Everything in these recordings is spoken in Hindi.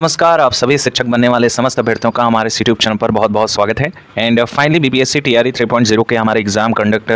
नमस्कार, आप सभी शिक्षक बनने वाले समस्त अभ्यर्थियों का हमारे यूट्यूब चैनल पर बहुत बहुत स्वागत है। एंड फाइनली बीपीएससी टीआरई 3.0 के हमारे एग्ज़ाम कंडक्ट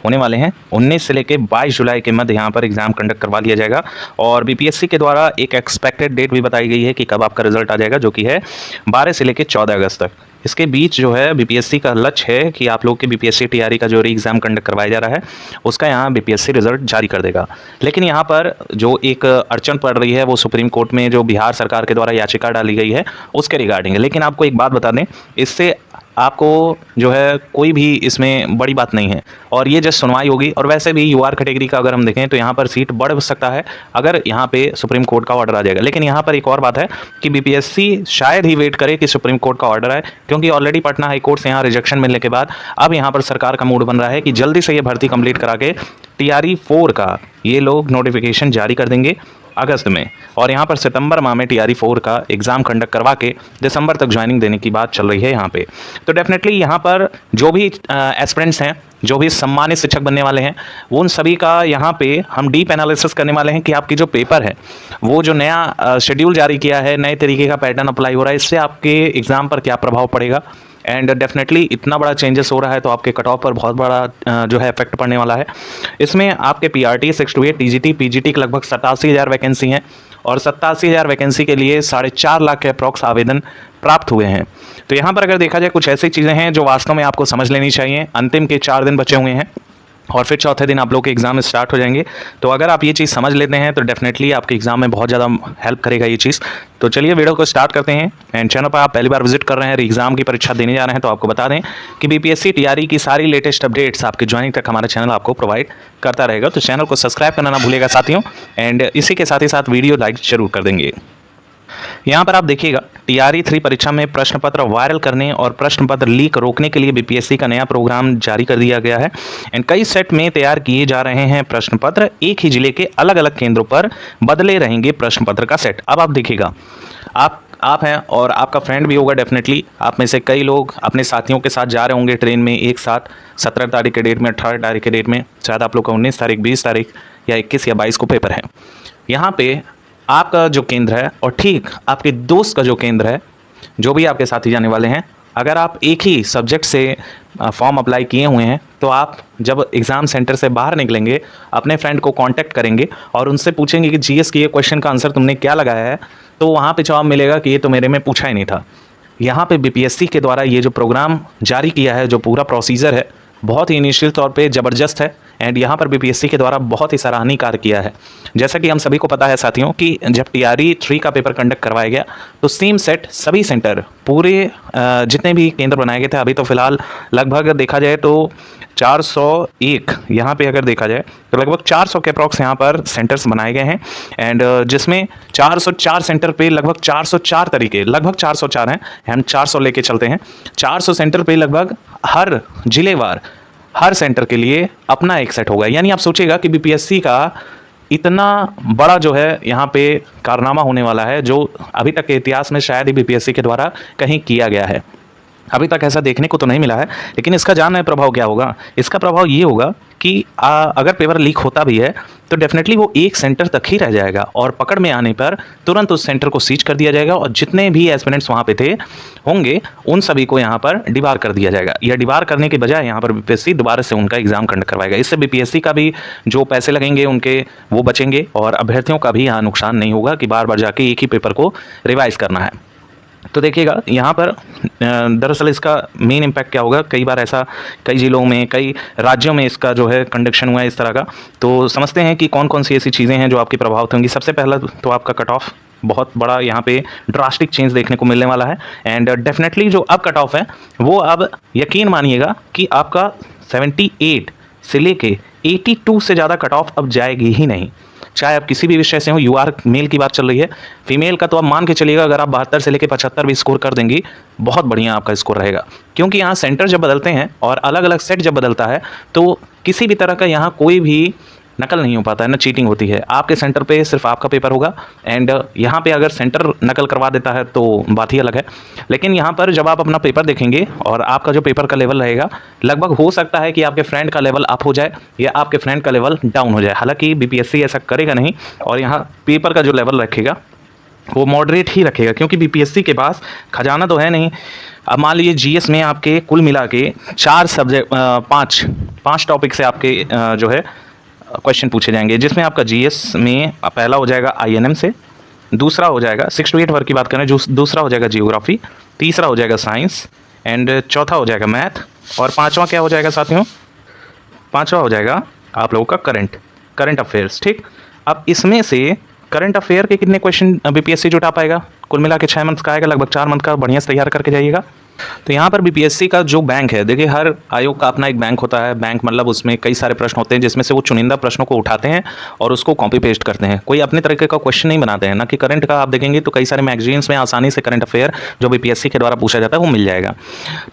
होने वाले हैं। 19 से लेकर 22 जुलाई के मध्य यहाँ पर एग्ज़ाम कंडक्ट करवा लिया जाएगा और बीपीएससी के द्वारा एक एक्सपेक्टेड डेट भी बताई गई है कि कब आपका रिजल्ट आ जाएगा, जो कि है 12 से लेकर 14 अगस्त तक। इसके बीच जो है बीपीएससी का लक्ष्य है कि आप लोग के बीपीएससी टीआरई का जो री एग्ज़ाम कंडक्ट करवाया जा रहा है उसका यहाँ बीपीएससी रिजल्ट जारी कर देगा। लेकिन यहाँ पर जो एक अड़चन पड़ रही है वो सुप्रीम कोर्ट में जो बिहार सरकार के द्वारा याचिका डाली गई है उसके रिगार्डिंग है। लेकिन आपको एक बात बता दें, इससे आपको जो है कोई भी इसमें बड़ी बात नहीं है और ये जस्ट सुनवाई होगी। और वैसे भी यूआर कैटेगरी का अगर हम देखें तो यहाँ पर सीट बढ़ सकता है अगर यहाँ पे सुप्रीम कोर्ट का ऑर्डर आ जाएगा। लेकिन यहाँ पर एक और बात है कि बीपीएससी शायद ही वेट करे कि सुप्रीम कोर्ट का ऑर्डर आए, क्योंकि ऑलरेडी पटना हाई कोर्ट से यहाँ रिजेक्शन मिलने के बाद अब यहाँ पर सरकार का मूड बन रहा है कि जल्दी से ये भर्ती कंप्लीट करा के टीआरई 4 का ये लोग नोटिफिकेशन जारी कर देंगे अगस्त में, और यहाँ पर सितंबर माह में टीआरई 4 का एग्ज़ाम कंडक्ट करवा के दिसंबर तक ज्वाइनिंग देने की बात चल रही है यहाँ पे। तो डेफिनेटली यहाँ पर जो भी एस्पिरेंट्स हैं, जो भी सम्मानित शिक्षक बनने वाले हैं, वो उन सभी का यहाँ पे हम डीप एनालिसिस करने वाले हैं कि आपकी जो पेपर है वो जो नया शेड्यूल जारी किया है, नए तरीके का पैटर्न अप्लाई हो रहा है, इससे आपके एग्ज़ाम पर क्या प्रभाव पड़ेगा। एंड डेफिनेटली इतना बड़ा चेंजेस हो रहा है तो आपके कट ऑफ पर बहुत बड़ा जो है इफेक्ट पड़ने वाला है। इसमें आपके पीआरटी 628 टीजीटी पीजीटी के लगभग 87,000 वैकेंसी हैं और 87,000 वैकेंसी के लिए 4.5 लाख के अप्रॉक्स आवेदन प्राप्त हुए हैं। तो यहाँ पर अगर देखा जाए कुछ ऐसी चीज़ें हैं जो वास्तव में आपको समझ लेनी चाहिए। अंतिम के 4 दिन बचे हुए हैं और फिर चौथे दिन आप लोग के एग्ज़ाम स्टार्ट हो जाएंगे। तो अगर आप ये चीज़ समझ लेते हैं तो डेफिनेटली आपके एग्ज़ाम में बहुत ज़्यादा हेल्प करेगा ये चीज़। तो चलिए वीडियो को स्टार्ट करते हैं। एंड चैनल पर आप पहली बार विजिट कर रहे हैं, एग्ज़ाम की परीक्षा देने जा रहे हैं, तो आपको बता दें कि बीपीएससी टीआरई की सारी लेटेस्ट अपडेट्स आपके ज्वाइनिंग तक हमारा चैनल आपको प्रोवाइड करता रहेगा। तो चैनल को सब्सक्राइब करना ना भूलिएगा साथियों, एंड इसी के साथ ही साथ वीडियो लाइक जरूर कर देंगे। यहाँ पर आप देखिएगा टीआरई 3 परीक्षा में प्रश्न पत्र वायरल करने और प्रश्न पत्र लीक रोकने के लिए बीपीएससी का नया प्रोग्राम जारी कर दिया गया है। एंड कई सेट में तैयार किए जा रहे हैं प्रश्न पत्र, एक ही जिले के अलग अलग केंद्रों पर बदले रहेंगे प्रश्न पत्र का सेट। अब आप देखिएगा, आप हैं और आपका फ्रेंड भी होगा, डेफिनेटली आप में से कई लोग अपने साथियों के साथ जा रहे होंगे ट्रेन में एक साथ 17 तारीख के डेट में, 18 तारीख के डेट में, शायद आप लोग का 19 तारीख, 20 तारीख या 21 या 22 को पेपर है। यहाँ पे आपका जो केंद्र है और ठीक आपके दोस्त का जो केंद्र है, जो भी आपके साथी जाने वाले हैं, अगर आप एक ही सब्जेक्ट से फॉर्म अप्लाई किए हुए हैं तो आप जब एग्ज़ाम सेंटर से बाहर निकलेंगे अपने फ्रेंड को कांटेक्ट करेंगे और उनसे पूछेंगे कि जीएस की ये क्वेश्चन का आंसर तुमने क्या लगाया है, तो वहाँ पे जवाब मिलेगा कि ये तो मेरे में पूछा ही नहीं था। यहाँ पे बीपीएससी के द्वारा ये जो प्रोग्राम जारी किया है, जो पूरा प्रोसीजर है, बहुत ही इनिशियल तौर पे ज़बरदस्त है। एंड यहाँ पर बीपीएससी के द्वारा बहुत ही सराहनीय कार्य किया है। जैसा कि हम सभी को पता है साथियों कि जब टीआरई 3 का पेपर कंडक्ट करवाया गया तो सेम सेट सभी सेंटर पूरे जितने भी केंद्र बनाए गए थे, अभी तो फिलहाल लगभग देखा जाए तो 401, यहाँ पे अगर देखा जाए तो लगभग 400 के अप्रॉक्स यहाँ पर सेंटर्स बनाए गए हैं। एंड जिसमें 404 सेंटर पे लगभग 404 तरीके, लगभग 404 हैं, हम 400 लेके चलते हैं। 400 सेंटर पे लगभग हर जिलेवार हर सेंटर के लिए अपना एक सेट होगा। यानी आप सोचिएगा कि बीपीएससी का इतना बड़ा जो है यहाँ पे कारनामा होने वाला है, जो अभी तक के इतिहास में शायद ही बीपीएससी के द्वारा कहीं किया गया है। अभी तक ऐसा देखने को तो नहीं मिला है। लेकिन इसका जानना है प्रभाव क्या होगा। इसका प्रभाव ये होगा कि अगर पेपर लीक होता भी है तो डेफिनेटली वो एक सेंटर तक ही रह जाएगा और पकड़ में आने पर तुरंत उस सेंटर को सीज कर दिया जाएगा और जितने भी एस्पिरेंट्स वहाँ पे थे होंगे उन सभी को यहाँ पर डिबार कर दिया जाएगा। या डिबार करने के बजाय यहाँ पर बीपीएससी दोबारा से उनका एग्जाम कंडक्ट करवाएगा। इससे बीपीएससी का भी जो पैसे लगेंगे उनके वो बचेंगे और अभ्यर्थियों का भी यहाँ नुकसान नहीं होगा कि बार बार जाके एक ही पेपर को रिवाइज करना है। तो देखिएगा यहाँ पर दरअसल इसका मेन इम्पैक्ट क्या होगा। कई बार ऐसा कई जिलों में, कई राज्यों में इसका जो है कंडक्शन हुआ है इस तरह का। तो समझते हैं कि कौन कौन सी ऐसी चीज़ें हैं जो आपकी प्रभावित होंगी। सबसे पहला तो आपका कट ऑफ, बहुत बड़ा यहाँ पे ड्रास्टिक चेंज देखने को मिलने वाला है। एंड डेफिनेटली जो अब कट ऑफ है वो अब यकीन मानिएगा कि आपका 78 से लेके 82 से ज़्यादा कट ऑफ अब जाएगी ही नहीं, चाहे आप किसी भी विषय से हो। यूआर मेल की बात चल रही है, फीमेल का तो आप मान के चलिएगा अगर आप 72 से लेकर 75 भी स्कोर कर देंगी, बहुत बढ़िया आपका स्कोर रहेगा। क्योंकि यहाँ सेंटर जब बदलते हैं और अलग अलग सेट जब बदलता है तो किसी भी तरह का यहाँ कोई भी नकल नहीं हो पाता है, ना चीटिंग होती है। आपके सेंटर पे सिर्फ आपका पेपर होगा। एंड यहाँ पे अगर सेंटर नकल करवा देता है तो बात ही अलग है। लेकिन यहाँ पर जब आप अपना पेपर देखेंगे और आपका जो पेपर का लेवल रहेगा, लगभग हो सकता है कि आपके फ्रेंड का लेवल अप हो जाए या आपके फ्रेंड का लेवल डाउन हो जाए। हालांकि बीपीएससी ऐसा करेगा नहीं और यहाँ पेपर का जो लेवल रखेगा वो मॉडरेट ही रखेगा, क्योंकि बीपीएससी के पास खजाना तो है नहीं। अब मान लीजिए जीएस में आपके कुल मिला के 4 सब्जेक्ट, पाँच टॉपिक से आपके जो है क्वेश्चन पूछे जाएंगे, जिसमें आपका जीएस में पहला हो जाएगा आईएनएम से, दूसरा हो जाएगा 6 to 8 वर्ग की बात करें, जो दूसरा हो जाएगा जियोग्राफी, तीसरा हो जाएगा साइंस, एंड चौथा हो जाएगा मैथ, और पांचवा क्या हो जाएगा साथियों, पांचवा हो जाएगा आप लोगों का करंट अफेयर्स। ठीक, अब इसमें से करंट अफेयर के कितने क्वेश्चन बीपीएससी जुटा पाएगा? कुल मिला के 6 मंथ का आएगा, लगभग 4 मंथ का बढ़िया से तैयार करके जाइएगा। तो यहाँ पर बीपीएससी का जो बैंक है, देखिए हर आयोग का अपना एक बैंक होता है। बैंक मतलब उसमें कई सारे प्रश्न होते हैं, जिसमें से वो चुनिंदा प्रश्नों को उठाते हैं और उसको कॉपी पेस्ट करते हैं। कोई अपने तरीके का क्वेश्चन नहीं बनाते हैं, ना कि करंट का आप देखेंगे तो कई सारे मैगजीन्स में आसानी से करंट अफेयर जो बीपीएससी के द्वारा पूछा जाता है वो मिल जाएगा।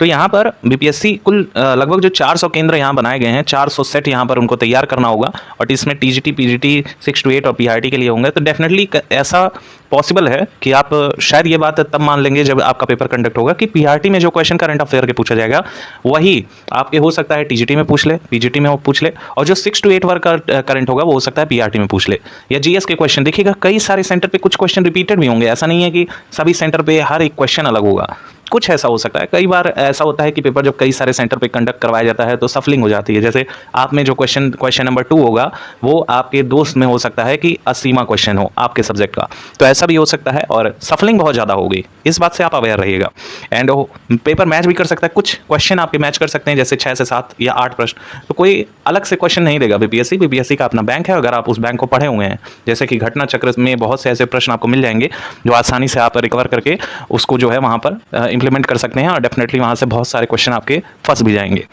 तो यहाँ पर बीपीएससी कुल लगभग जो 400 केंद्र यहाँ बनाए गए हैं, 400 सेट यहाँ पर उनको तैयार करना होगा, और इसमें टीजीटी, पीजीटी 6 to 8 और पीआरटी के लिए होंगे। तो डेफिनेटली ऐसा पॉसिबल है कि आप शायद ये बात तब मान लेंगे जब आपका पेपर कंडक्ट होगा कि पीआरटी में जो क्वेश्चन करंट अफेयर के पूछा जाएगा वही आपके हो सकता है टीजीटी में पूछ ले, पीजीटी में वो पूछ ले, और जो 6 to 8 वर्ग का करंट होगा वो हो सकता है पीआरटी में पूछ ले। या जीएस के क्वेश्चन देखिएगा, कई सारे सेंटर पे कुछ क्वेश्चन रिपीटेड भी होंगे, ऐसा नहीं है कि सभी सेंटर पे हर एक क्वेश्चन अलग होगा, कुछ ऐसा हो सकता है। कई बार ऐसा होता है कि पेपर जब कई सारे सेंटर पे कंडक्ट करवाया जाता है तो सफलिंग हो जाती है। जैसे आप में जो क्वेश्चन नंबर 2 होगा वो आपके दोस्त में हो सकता है कि 80वां क्वेश्चन हो आपके सब्जेक्ट का, तो ऐसा भी हो सकता है और सफलिंग बहुत ज़्यादा होगी, इस बात से आप अवेयर रहिएगा। एंड पेपर मैच भी कर सकता है, कुछ क्वेश्चन आपके मैच कर सकते हैं, जैसे 6 से 7 या 8 प्रश्न, तो कोई अलग से क्वेश्चन नहीं देगा बीपीएससी का अपना बैंक है। अगर आप उस बैंक को पढ़े हुए हैं, जैसे कि घटना चक्र में बहुत से ऐसे प्रश्न आपको मिल जाएंगे जो आसानी से आप रिकवर करके उसको जो है वहाँ पर इंप्लीमेंट कर सकते हैं, और डेफिनेटली वहाँ से बहुत सारे क्वेश्चन आपके फंस भी जाएंगे।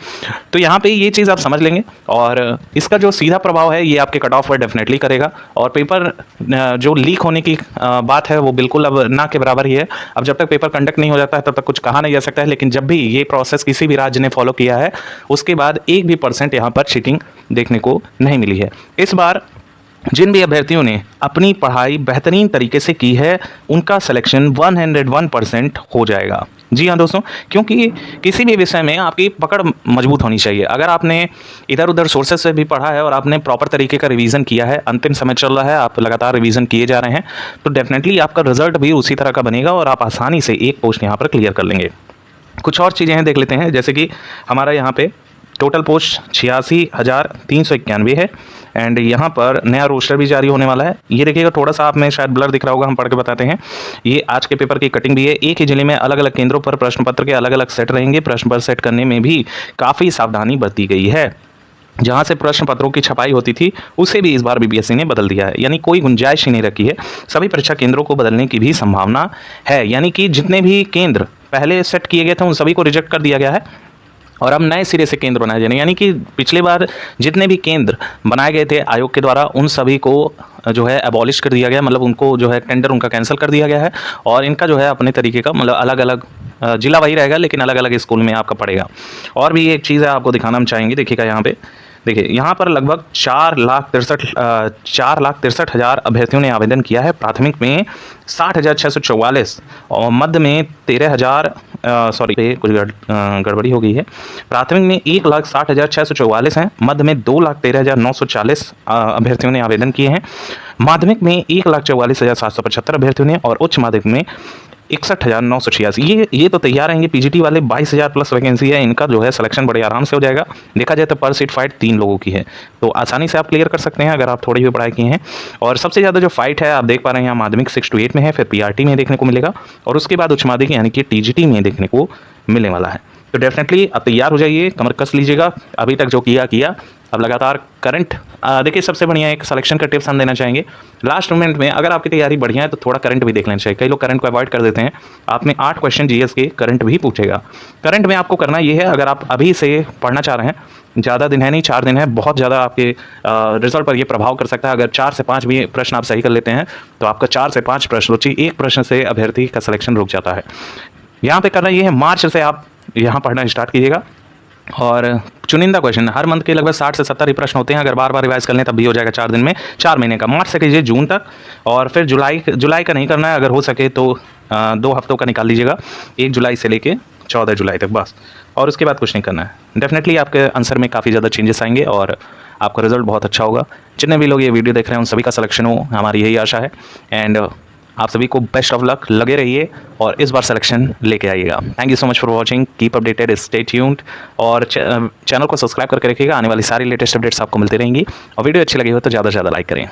तो यहाँ पे ये चीज़ आप समझ लेंगे, और इसका जो सीधा प्रभाव है ये आपके कट ऑफ पर डेफिनेटली करेगा। और पेपर जो लीक होने की बात है वो बिल्कुल अब ना के बराबर ही है। अब जब तक पेपर कंडक्ट नहीं हो जाता है तब तक कुछ कहा नहीं जा सकता है, लेकिन जब भी ये प्रोसेस किसी भी राज्य ने फॉलो किया है उसके बाद 1 भी % यहाँ पर चीटिंग देखने को नहीं मिली है। इस बार जिन भी अभ्यर्थियों ने अपनी पढ़ाई बेहतरीन तरीके से की है उनका सिलेक्शन 101% हो जाएगा। जी हाँ दोस्तों, क्योंकि किसी भी विषय में आपकी पकड़ मजबूत होनी चाहिए। अगर आपने इधर उधर सोर्सेज से भी पढ़ा है और आपने प्रॉपर तरीके का रिवीजन किया है, अंतिम समय चल रहा है, आप लगातार रिवीजन किए जा रहे हैं, तो डेफिनेटली आपका रिजल्ट भी उसी तरह का बनेगा और आप आसानी से एक पोस्ट यहाँ पर क्लियर कर लेंगे। कुछ और चीज़ें हैं देख लेते हैं, जैसे कि हमारा यहाँ पे टोटल पोस्ट 86,391 है, एंड यहाँ पर नया रोस्टर भी जारी होने वाला है। ये देखिएगा, थोड़ा सा आप में शायद ब्लर दिख रहा होगा, हम पढ़ के बताते हैं। ये आज के पेपर की कटिंग भी है। एक ही जिले में अलग अलग केंद्रों पर प्रश्न पत्र के अलग अलग सेट रहेंगे। प्रश्न पत्र सेट करने में भी काफ़ी सावधानी बरती गई है। जहाँ से प्रश्न पत्रों की छपाई होती थी उसे भी इस बार बीपीएससी ने बदल दिया है, यानी कोई गुंजाइश ही नहीं रखी है। सभी परीक्षा केंद्रों को बदलने की भी संभावना है, यानी कि जितने भी केंद्र पहले सेट किए गए थे उन सभी को रिजेक्ट कर दिया गया है और अब नए सिरे से केंद्र बनाए जाने, यानी कि पिछले बार जितने भी केंद्र बनाए गए थे आयोग के द्वारा उन सभी को जो है एबॉलिश कर दिया गया, मतलब उनको जो है टेंडर उनका कैंसिल कर दिया गया है, और इनका जो है अपने तरीके का मतलब अलग अलग जिला वही रहेगा लेकिन अलग अलग स्कूल में आपका पड़ेगा। और भी एक चीज़ है आपको दिखाना हम चाहेंगे, देखिएगा यहाँ पे, देखिए यहाँ पर लगभग 4,63,000 अभ्यर्थियों ने आवेदन किया है। प्राथमिक में 60,644 और मध्य में 13,000 कुछ गड़बड़ी हो गई है। प्राथमिक में 1,60,644 हैं, मध्य में 2,13,940 अभ्यर्थियों ने आवेदन किए हैं। माध्यमिक में 1,44,775 अभ्यर्थियों ने, और उच्च माध्यमिक में 61,986। ये तो तैयार रहेंगे। पीजीटी वाले 22,000 प्लस वैकेंसी है, इनका जो है सिलेक्शन बड़े आराम से हो जाएगा। देखा जाए तो पर सीट फाइट 3 लोगों की है, तो आसानी से आप क्लियर कर सकते हैं अगर आप थोड़ी भी पढ़ाई की हैं। और सबसे ज़्यादा जो फाइट है आप देख पा रहे हैं यहाँ माध्यमिक 6 to 8 में है, फिर पीआरटी में देखने को मिलेगा, और उसके बाद उच्च माध्यमिक यानी कि टीजीटी में देखने को मिलने वाला है। तो डेफिनेटली अब तैयार हो जाइए, कमर कस लीजिएगा। अभी तक जो किया अब लगातार करंट देखिए, सबसे बढ़िया एक सिलेक्शन का टिप्स हम देना चाहेंगे। लास्ट मोमेंट में अगर आपकी तैयारी बढ़िया है तो थोड़ा करंट भी देख लेना चाहिए। कई लोग करंट को अवॉइड कर देते हैं। आप में 8 क्वेश्चन जीएस के करंट भी पूछेगा। करंट में आपको करना ये है, अगर आप अभी से पढ़ना चाह रहे हैं, ज़्यादा दिन है नहीं, 4 दिन है, बहुत ज़्यादा आपके रिजल्ट पर ये प्रभाव कर सकता है। अगर 4 से 5 भी प्रश्न आप सही कर लेते हैं तो आपका 4 से 5 प्रश्न, सोचिए एक प्रश्न से अभ्यर्थी का सिलेक्शन रुक जाता है। यहाँ पे करना ये है, मार्च से आप यहाँ पढ़ना स्टार्ट कीजिएगा, और चुनिंदा क्वेश्चन हर मंथ के लगभग 60 से 70 ही प्रश्न होते हैं। अगर बार बार रिवाइज कर लें तब भी हो जाएगा 4 दिन में, 4 महीने का। मार्च से कीजिए जून तक, और फिर जुलाई का नहीं करना है। अगर हो सके तो 2 हफ्तों का निकाल लीजिएगा, 1 जुलाई से लेके 14 जुलाई तक बस, और उसके बाद कुछ नहीं करना है। डेफिनेटली आपके आंसर में काफ़ी ज़्यादा चेंजेस आएंगे और आपका रिजल्ट बहुत अच्छा होगा। जितने भी लोग ये वीडियो देख रहे हैं उन सभी का सिलेक्शन हो, हमारी यही आशा है। एंड आप सभी को बेस्ट ऑफ लक, लगे रहिए और इस बार सिलेक्शन लेके आइएगा। Thank you so much for watching, keep updated, stay tuned और चैनल को सब्सक्राइब करके रखिएगा। आने वाली सारी लेटेस्ट अपडेट्स आपको मिलती रहेंगी और वीडियो अच्छी लगी हो तो ज़्यादा से ज़्यादा लाइक करें।